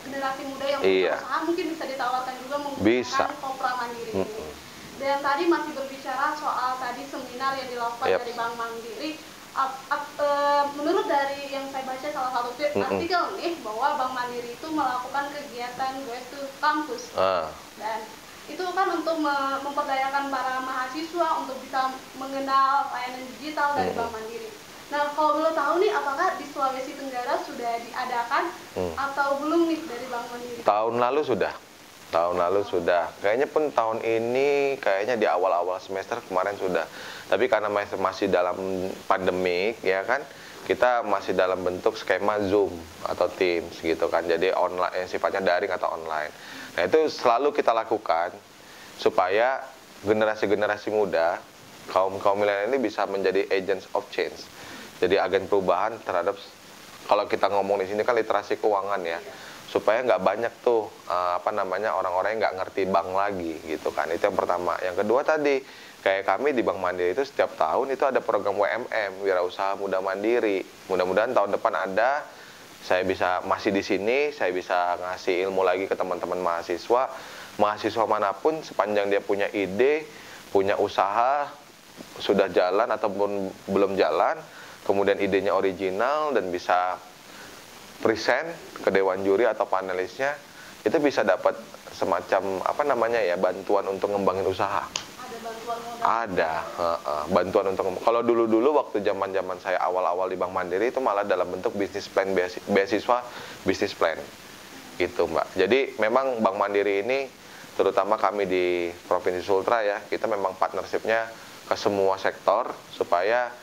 generasi muda yang
Iya.
berusaha mungkin bisa ditawarkan juga menggunakan Kopra Mandiri ini. Dan tadi masih berbicara soal tadi seminar yang dilakukan dari Bank Mandiri. Menurut dari yang saya baca salah satu artikel nih, bahwa Bank Mandiri itu melakukan kegiatan Goes to Campus. Dan itu kan untuk memperdayakan para mahasiswa untuk bisa mengenal layanan digital dari Bank Mandiri. Nah, kalau belum tahu nih, apakah di Sulawesi Tenggara sudah diadakan atau belum nih dari Bank Mandiri?
Tahun lalu sudah. Kayaknya pun tahun ini, kayaknya di awal-awal semester kemarin sudah. Tapi karena masih dalam pandemik, ya kan, kita masih dalam bentuk skema Zoom atau Teams gitu kan. Jadi online, sifatnya daring atau online. Nah, itu selalu kita lakukan supaya generasi-generasi muda, kaum milenial ini bisa menjadi agents of change. Jadi agen perubahan terhadap, kalau kita ngomong di sini kan literasi keuangan ya, supaya nggak banyak tuh orang-orang yang nggak ngerti bank lagi gitu kan. Itu yang pertama. Yang kedua tadi, kayak kami di Bank Mandiri itu setiap tahun itu ada program WMM, Wirausaha Muda Mandiri. Mudah-mudahan tahun depan ada. Saya masih di sini, saya bisa ngasih ilmu lagi ke teman-teman mahasiswa manapun, sepanjang dia punya ide, punya usaha, sudah jalan ataupun belum jalan, kemudian idenya original dan bisa present ke dewan juri atau panelisnya, itu bisa dapat semacam bantuan untuk ngembangin usaha.
Ada bantuan modal?
Ada, bantuan untuk, kalau dulu waktu zaman saya awal-awal di Bank Mandiri itu malah dalam bentuk bisnis plan, beasiswa bisnis plan gitu Mbak. Jadi memang Bank Mandiri ini, terutama kami di Provinsi Sultra ya, kita memang partnershipnya ke semua sektor supaya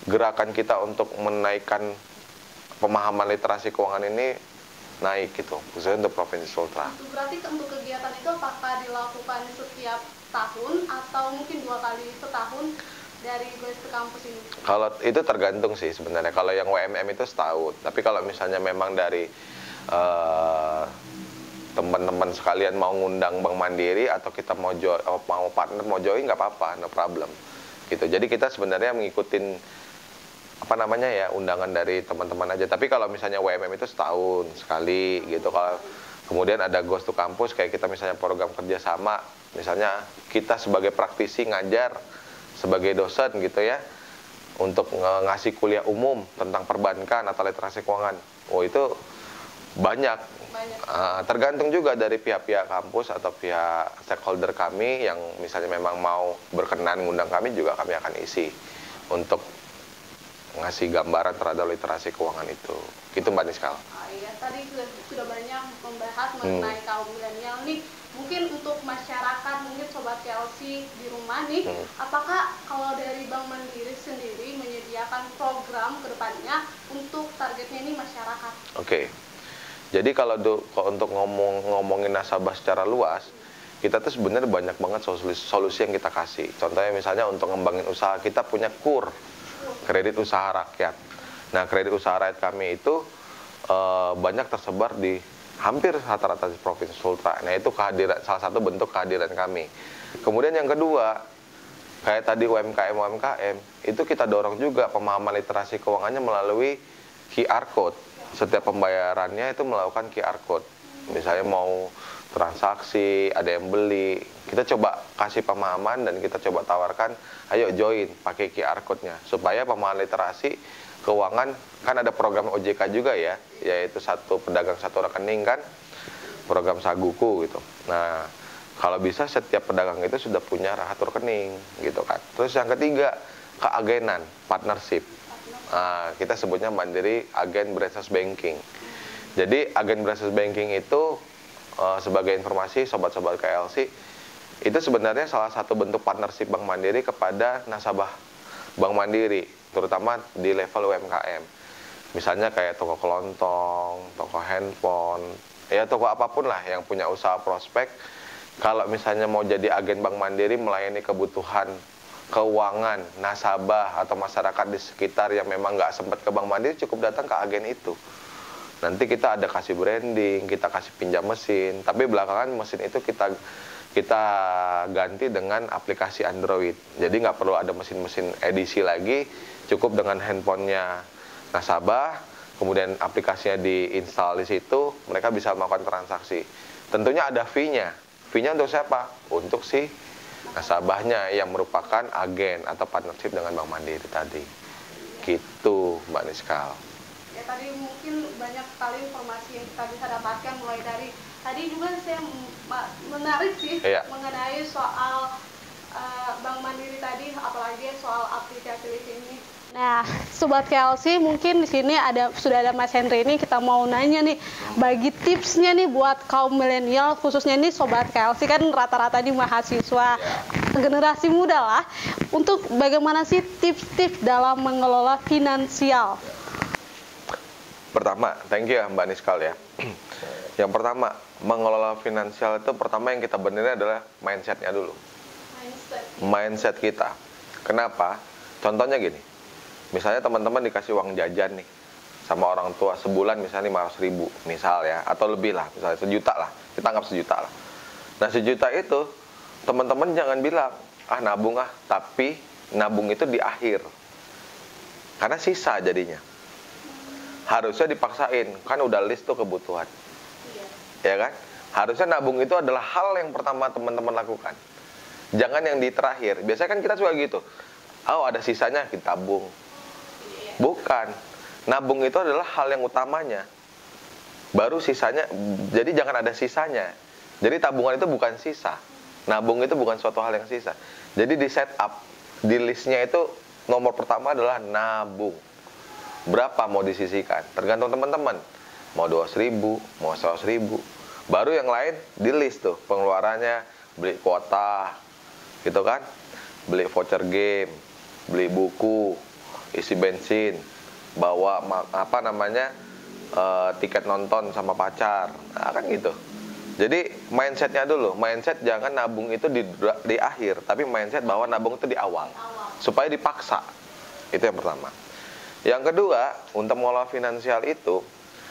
gerakan kita untuk menaikkan pemahaman literasi keuangan ini naik gitu, khususnya untuk Provinsi Sultra.
Itu berarti untuk kegiatan itu apakah dilakukan setiap tahun atau mungkin 2 kali setahun dari Goes to Campus ini?
Kalau itu tergantung sih sebenarnya. Kalau yang WMM itu setahun. Tapi kalau misalnya memang dari teman-teman sekalian mau ngundang Bank Mandiri atau kita mau mau partner mau join nggak apa-apa, no problem. Gitu. Jadi kita sebenarnya mengikutin apa namanya ya undangan dari teman-teman aja. Tapi kalau misalnya WMM itu setahun sekali gitu. Kalau kemudian ada Goes to Campus kayak kita misalnya program kerjasama, misalnya kita sebagai praktisi ngajar sebagai dosen gitu ya untuk ngasih kuliah umum tentang perbankan atau literasi keuangan. Oh itu banyak. Tergantung juga dari pihak-pihak kampus atau pihak stakeholder kami yang misalnya memang mau berkenan ngundang kami juga kami akan isi untuk ngasih gambaran terhadap literasi keuangan itu. Gitu Mbak Niskal.
Iya, tadi sudah banyak membahas mengenai kaum milenial nih. Mungkin untuk masyarakat, mungkin Sobat KLC di rumah nih, apakah kalau dari Bank Mandiri sendiri menyediakan program ke depannya untuk targetnya ini masyarakat?
Oke. Jadi kalau untuk ngomongin nasabah secara luas, kita tuh sebenarnya banyak banget solusi yang kita kasih. Contohnya misalnya untuk ngembangin usaha, kita punya KUR, kredit usaha rakyat. Nah, kredit usaha rakyat kami itu banyak tersebar di hampir rata-rata di Provinsi Sultra. Nah, itu kehadiran, salah satu bentuk kehadiran kami. Kemudian yang kedua, kayak tadi UMKM, itu kita dorong juga pemahaman literasi keuangannya melalui QR Code. Setiap pembayarannya itu melakukan QR Code. Misalnya mau transaksi, ada yang beli, kita coba kasih pemahaman dan kita coba tawarkan, ayo join pakai QR Code-nya. Supaya pemahaman literasi keuangan, kan ada program OJK juga ya, yaitu satu pedagang satu rekening kan, program Saguku gitu. Nah, kalau bisa setiap pedagang itu sudah punya kartu rekening gitu kan. Terus yang ketiga, keagenan, partnership. Nah, kita sebutnya Mandiri Agen Branches Banking. Jadi agen Branches Banking itu sebagai informasi sobat-sobat KLC, itu sebenarnya salah satu bentuk partnership Bank Mandiri kepada nasabah Bank Mandiri, terutama di level UMKM. Misalnya kayak toko kelontong, toko handphone, ya toko apapun lah yang punya usaha prospek. Kalau misalnya mau jadi agen Bank Mandiri melayani kebutuhan keuangan nasabah atau masyarakat di sekitar yang memang nggak sempat ke Bank Mandiri, cukup datang ke agen itu. Nanti kita ada kasih branding, kita kasih pinjam mesin, tapi belakangan mesin itu kita ganti dengan aplikasi Android. Jadi nggak perlu ada mesin-mesin edisi lagi, cukup dengan handphonenya nasabah, kemudian aplikasinya diinstal di situ, mereka bisa melakukan transaksi. Tentunya ada fee-nya. Fee-nya untuk siapa? Untuk si nasabahnya yang merupakan agen atau partnership dengan Bank Mandiri tadi. Gitu, Mbak Niskal.
Ya, tadi mungkin banyak sekali informasi yang kita bisa dapatkan, mulai dari tadi juga saya menarik sih mengenai soal Bank Mandiri tadi, apalagi soal aplikasi ini. Nah, Sobat KLC, mungkin di sini sudah ada Mas Henry ini, kita mau nanya nih, bagi tipsnya nih buat kaum milenial, khususnya nih Sobat KLC kan rata-rata di mahasiswa generasi muda lah, untuk bagaimana sih tips-tips dalam mengelola finansial?
Pertama, thank you ya Mbak Niskal ya. Yang pertama, mengelola finansial itu pertama yang kita benerin adalah mindset-nya dulu. Mindset kita. Kenapa? Contohnya gini, misalnya teman-teman dikasih uang jajan nih sama orang tua sebulan misalnya 500.000 misal ya, atau lebih lah, misalnya 1 juta lah, kita anggap 1 juta lah. Nah 1 juta itu teman-teman jangan bilang nabung tapi nabung itu di akhir, karena sisa jadinya. Harusnya dipaksain, kan udah list tuh kebutuhan, ya kan? Harusnya nabung itu adalah hal yang pertama teman-teman lakukan, jangan yang di terakhir. Biasanya kan kita suka gitu, ada sisanya kita tabung. Bukan, nabung itu adalah hal yang utamanya, baru sisanya. Jadi jangan ada sisanya. Jadi tabungan itu bukan sisa, nabung itu bukan suatu hal yang sisa. Jadi di set up, di listnya itu nomor pertama adalah nabung. Berapa mau disisihkan, tergantung teman-teman, mau 200.000, mau 100.000. Baru yang lain di list tuh pengeluarannya, beli kuota gitu kan, beli voucher game, beli buku, isi bensin, bawa tiket nonton sama pacar, nah, kan gitu. Jadi mindsetnya dulu, mindset jangan nabung itu di akhir, tapi mindset bahwa nabung itu di awal, supaya dipaksa. Itu yang pertama. Yang kedua, untuk mengelola finansial itu,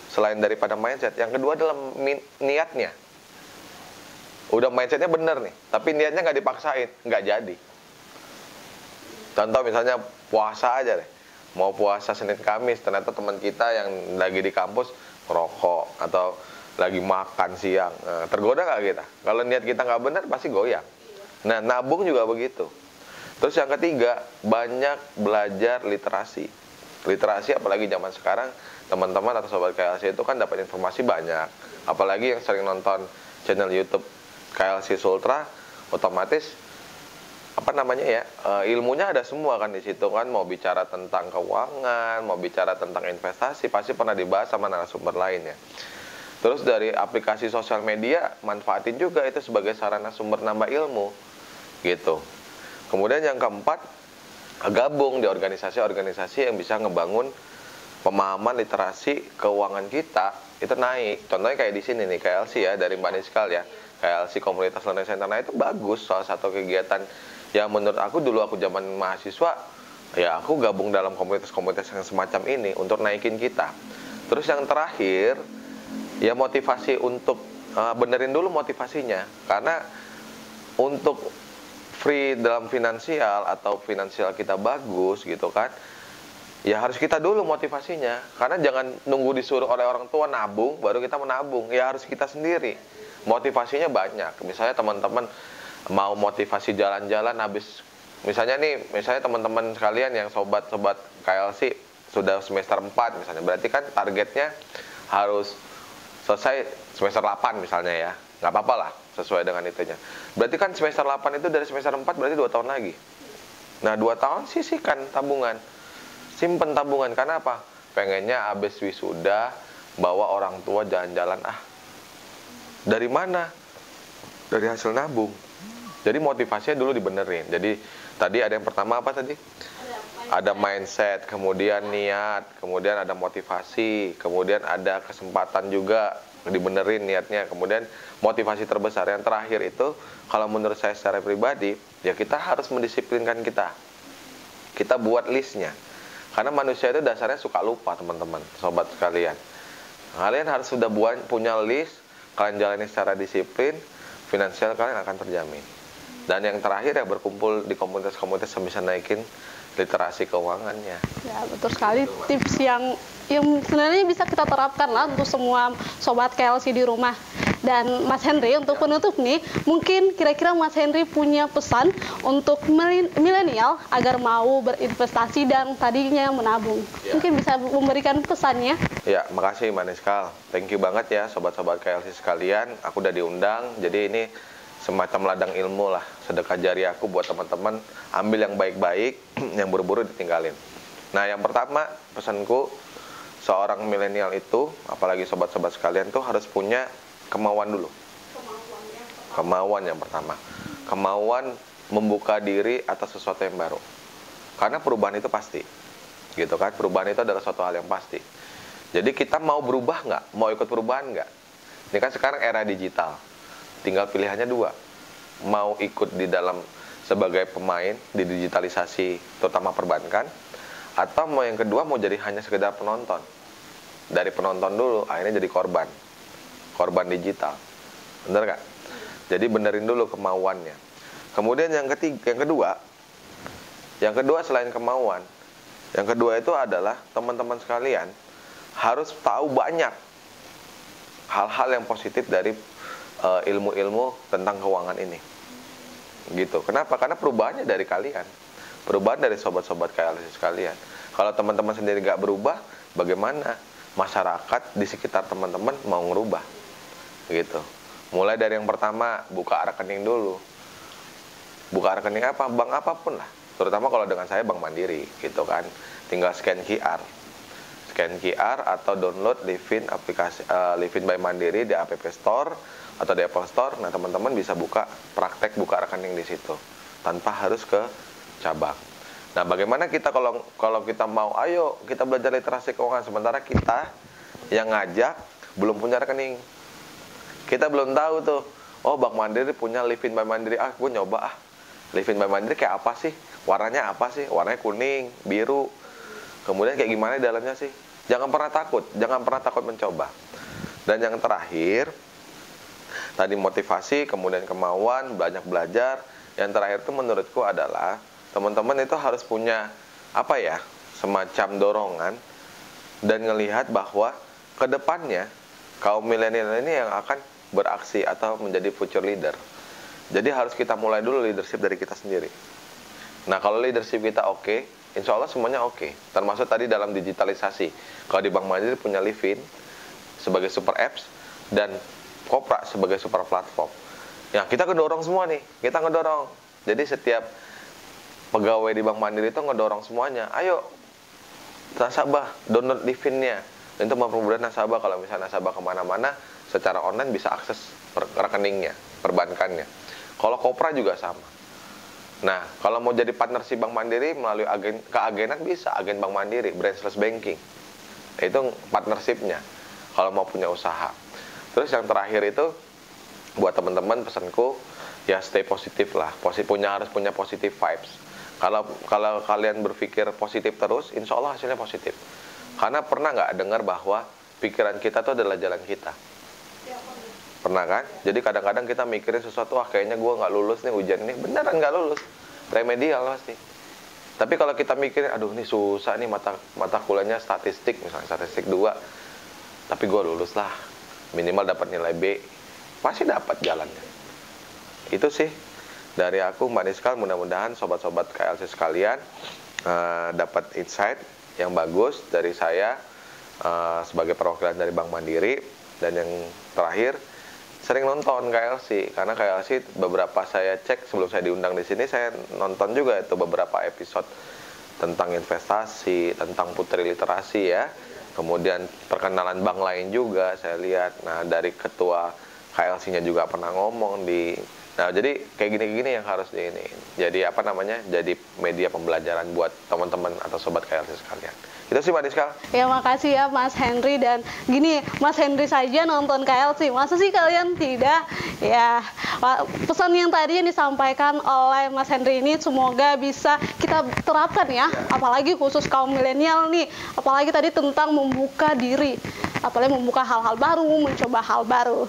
selain daripada mindset, yang kedua adalah niatnya. Udah mindsetnya bener nih, tapi niatnya nggak dipaksain, nggak jadi. Contoh misalnya puasa aja deh, mau puasa Senin Kamis, ternyata teman kita yang lagi di kampus ngerokok atau lagi makan siang, tergoda nggak kita? Kalau niat kita nggak bener, pasti goyang. Nah, nabung juga begitu. Terus yang ketiga, banyak belajar literasi. Literasi apalagi zaman sekarang, teman-teman atau sobat KLC itu kan dapat informasi banyak. Apalagi yang sering nonton channel YouTube KLC Sultra, otomatis ilmunya ada semua kan di situ kan. Mau bicara tentang keuangan, mau bicara tentang investasi, pasti pernah dibahas sama narasumber lainnya. Terus dari aplikasi sosial media, manfaatin juga itu sebagai sarana sumber nambah ilmu gitu. Kemudian yang keempat, gabung di organisasi-organisasi yang bisa ngebangun pemahaman literasi keuangan kita itu naik. Contohnya kayak di sini nih, KLC ya, dari Mbak Niskal ya, KLC Komunitas Learning Center. Nah, itu bagus, salah satu kegiatan yang menurut aku dulu aku zaman mahasiswa, ya aku gabung dalam komunitas-komunitas yang semacam ini untuk naikin kita. Terus yang terakhir, ya motivasi untuk benerin dulu motivasinya. Karena untuk free dalam finansial atau finansial kita bagus gitu kan, ya harus kita dulu motivasinya. Karena jangan nunggu disuruh oleh orang tua nabung baru kita menabung, ya harus kita sendiri. Motivasinya banyak. Misalnya teman-teman mau motivasi jalan-jalan habis, misalnya teman-teman sekalian yang sobat-sobat KLC sudah semester 4 misalnya, berarti kan targetnya harus selesai semester 8 misalnya ya. Nggak apa-apa lah, sesuai dengan itunya. Berarti kan semester 8 itu dari semester 4 berarti 2 tahun lagi. Nah, 2 tahun sisihkan tabungan, simpen tabungan. Karena apa? Pengennya habis wisuda bawa orang tua jalan-jalan. Dari mana? Dari hasil nabung. Jadi motivasinya dulu dibenerin. Jadi tadi ada yang pertama apa tadi? Ada mindset, kemudian niat, kemudian ada motivasi, kemudian ada kesempatan juga dibenerin niatnya, kemudian motivasi terbesar yang terakhir itu kalau menurut saya secara pribadi, ya kita harus mendisiplinkan kita buat listnya. Karena manusia itu dasarnya suka lupa, teman-teman, sobat sekalian. Kalian harus sudah punya list, kalian jalani secara disiplin, finansial kalian akan terjamin. Dan yang terakhir ya berkumpul di komunitas-komunitas yang bisa naikin literasi keuangannya.
Ya, betul sekali. Tips yang sebenarnya bisa kita terapkan lah untuk semua sobat KLC di rumah. Dan Mas Henry, untuk penutup nih, mungkin kira-kira Mas Henry punya pesan untuk milenial agar mau berinvestasi dan tadinya menabung. Ya. Mungkin bisa memberikan pesannya.
Ya, makasih Mbak Niskal. Thank you banget ya sobat-sobat KLC sekalian. Aku udah diundang, jadi ini semacam ladang ilmu lah, sedekah jariah aku buat teman-teman. Ambil yang baik-baik, yang buru-buru ditinggalin. Nah, yang pertama pesanku, seorang milenial itu, apalagi sobat-sobat sekalian tuh harus punya kemauan dulu. Kemauan yang pertama, kemauan membuka diri atas sesuatu yang baru. Karena perubahan itu pasti, gitu kan? Perubahan itu adalah suatu hal yang pasti. Jadi kita mau berubah nggak? Mau ikut perubahan nggak? Ini kan sekarang era digital. Tinggal pilihannya dua, mau ikut di dalam sebagai pemain di digitalisasi terutama perbankan, atau mau yang kedua mau jadi hanya sekedar penonton. Dari penonton dulu akhirnya jadi korban digital, bener nggak? Jadi benerin dulu kemauannya. Kemudian yang kedua selain kemauan, yang kedua itu adalah teman-teman sekalian harus tahu banyak hal-hal yang positif dari ilmu-ilmu tentang keuangan ini, gitu. Kenapa? Karena perubahannya dari kalian, perubahan dari sobat-sobat KLC sekalian. Kalau teman-teman sendiri nggak berubah, bagaimana masyarakat di sekitar teman-teman mau ngerubah, gitu. Mulai dari yang pertama, buka rekening dulu. Buka rekening apa? Bank apapun lah. Terutama kalau dengan saya Bank Mandiri, gitu kan. Tinggal scan QR atau download Livin aplikasi Livin by Mandiri di App Store atau di Apple Store. Nah, teman-teman bisa praktek buka rekening di situ tanpa harus ke cabang. Nah, bagaimana kita kalau kita mau, ayo kita belajar literasi keuangan sementara kita yang ngajak belum punya rekening. Kita belum tahu tuh, oh Bank Mandiri punya Livin by Mandiri, gue nyoba Livin by Mandiri kayak apa sih? Warnanya apa sih? Warnanya kuning, biru. Kemudian kayak gimana di dalamnya sih? Jangan pernah takut mencoba. Dan yang terakhir, tadi motivasi, kemudian kemauan, banyak belajar. Yang terakhir itu menurutku adalah teman-teman itu harus punya semacam dorongan dan ngelihat bahwa kedepannya kaum milenial ini yang akan beraksi atau menjadi future leader. Jadi harus kita mulai dulu leadership dari kita sendiri. Nah, kalau leadership kita oke, insya Allah semuanya oke. Termasuk tadi dalam digitalisasi. Kalau di Bank Mandiri punya Livin sebagai super apps dan Kopra sebagai super platform. Ya, kita ngedorong semua nih. Kita ngedorong. Jadi setiap pegawai di Bank Mandiri itu ngedorong semuanya. Ayo, nasabah, download Livin-nya. Untuk mempermudah nasabah, kalau misalnya nasabah kemana-mana, secara online bisa akses rekeningnya, perbankannya. Kalau Kopra juga sama. Nah, kalau mau jadi partnership Bank Mandiri melalui keagenan bisa, agen Bank Mandiri, branchless banking. Itu partnershipnya, kalau mau punya usaha. Terus yang terakhir itu, buat teman-teman pesanku, ya stay positif lah. Harus punya positive vibes. Kalau kalian berpikir positif terus, insya Allah hasilnya positif. Karena pernah nggak dengar bahwa pikiran kita itu adalah jalan kita? Pernah kan? Jadi kadang-kadang kita mikirin sesuatu, kayaknya gue nggak lulus nih ujian ini. Beneran nggak lulus. Remedial pasti. Tapi kalau kita mikirin, aduh ini susah nih mata kuliahnya statistik, misalnya statistik 2. Tapi gue lulus lah. Minimal dapat nilai B. Pasti dapat jalannya. Itu sih dari aku, Mbak Niskal. Mudah-mudahan sobat-sobat KLC sekalian dapat insight yang bagus dari saya sebagai perwakilan dari Bank Mandiri. Dan yang terakhir, sering nonton KLC, karena KLC beberapa saya cek sebelum saya diundang di sini, saya nonton juga itu beberapa episode tentang investasi, tentang putri literasi ya. Kemudian perkenalan bank lain juga saya lihat. Nah, dari ketua KLC-nya juga pernah ngomong Nah, jadi kayak gini-gini yang harus ini. Jadi jadi media pembelajaran buat teman-teman atau sobat KLC sekalian. Itu sih Mbak Niskal.
Ya, makasih ya Mas Henry. Dan gini, Mas Henry saja nonton KLC, masa sih kalian tidak? Ya, pesan yang tadi yang disampaikan oleh Mas Henry ini semoga bisa kita terapkan ya. Apalagi khusus kaum milenial nih. Apalagi tadi tentang membuka diri. Apalagi membuka hal-hal baru, mencoba hal baru.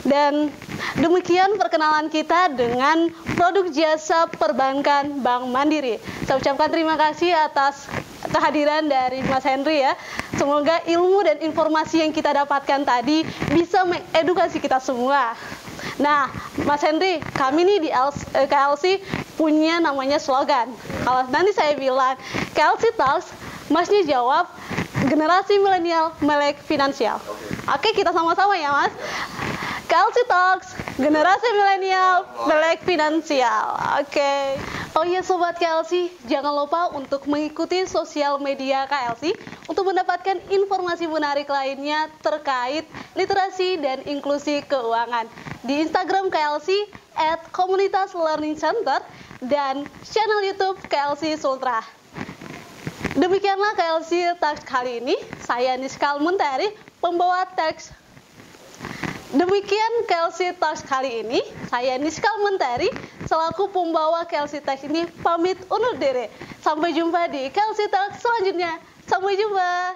Dan demikian perkenalan kita dengan produk jasa perbankan Bank Mandiri. Saya ucapkan terima kasih atas kehadiran dari Mas Henry ya. Semoga ilmu dan informasi yang kita dapatkan tadi bisa mengedukasi kita semua. Nah, Mas Henry, kami nih di KLC punya namanya slogan. Kalau nanti saya bilang KLC Talks, Masnya jawab generasi milenial melek finansial. Oke, kita sama-sama ya Mas. KLC Talks, generasi milenial melek finansial. Oke. Oh iya Sobat KLC, jangan lupa untuk mengikuti sosial media KLC untuk mendapatkan informasi menarik lainnya terkait literasi dan inklusi keuangan. Di Instagram KLC @komunitas_learning_center dan channel YouTube KLC Sultra. Demikianlah KLC Talks kali ini. Saya Niskal Muntari, pembawa teks. Demikian KLC Talks kali ini. Saya Niskal Muntari, selaku pembawa KLC Talks ini pamit undur diri. Sampai jumpa di KLC Talks selanjutnya. Sampai jumpa.